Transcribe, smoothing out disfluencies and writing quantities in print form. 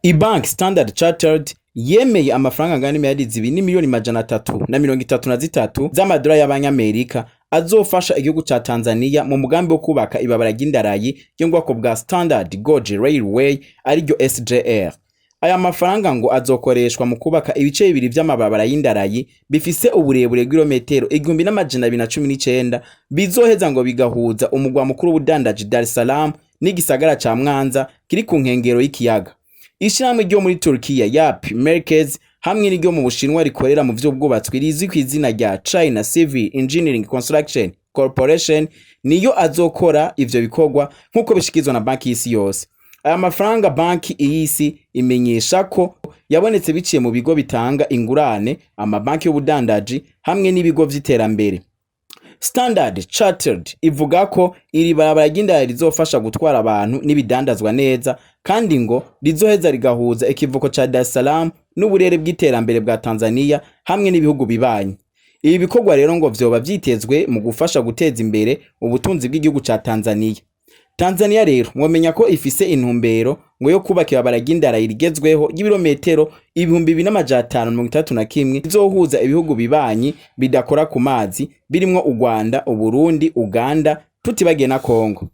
Ibank Standard Chartered yemeye amafaranga angana n'imiliyaridi 2,333 z'amadolari y'abanyamerika azofasha igihugu ca Tanzania mu mugambi wo kubaka ibabara ry'indarayi ryo mu bwoko bwa Standard Gauge Railway ariryo SGR. Aya mafaranga ngo azokoreshwa mu kubaka ibice bibiri vy'amababara y'indarayi bifise uburebure bw'irometero 1219 bizoheza ngo bigahuza umugwa mukuru w'ubudandaji Dar es Salaam n'igisagara ca Mwanza kiri ku nkengero y'ikiyaga. Ishirahamwe ryo muri Turkiya YAP Merkez hamwe n'iryo mu Bushinwa rikorera mu vy'ubwubatswi rizwi kw'izina rya China Civil Engineering Construction Corporation niyo azokora ivyo bikorwa nk'uko bishikizwa na banki y'isi yose. Aya mafaranga banki y'isi imenyesha ko yabonetse biciye mu bigo bitanga ingurane, amabanki y'ubudandaji hamwe n'ibigo vy'iterambere. Standard Chartered ivuga ko iri barabara ry'indarayi rizofasha gutwara abantu n'ibidandazwa neza kandi ngo rizoheza rigahuza ikivuko ca Dar es Salaam n'uburere bw'iterambere bwa Tanzania hamwe n'ibihugu bibanyi. Ibi bikorwa rero ngo vyoba vyitezwe mu gufasha guteza imbere ubutunzi bw'igihugu ca Tanzania. Tanzania rero mwomenya ko ifise intumbero ngo yo kubaka ibabara ry'indarayi rigezweho y'ibirometero 2561 rizohuza ibihugu bibanyi bidakora ku mazi birimwo u Rwanda, u Burundi, Uganda, tutibagiye na Kongo.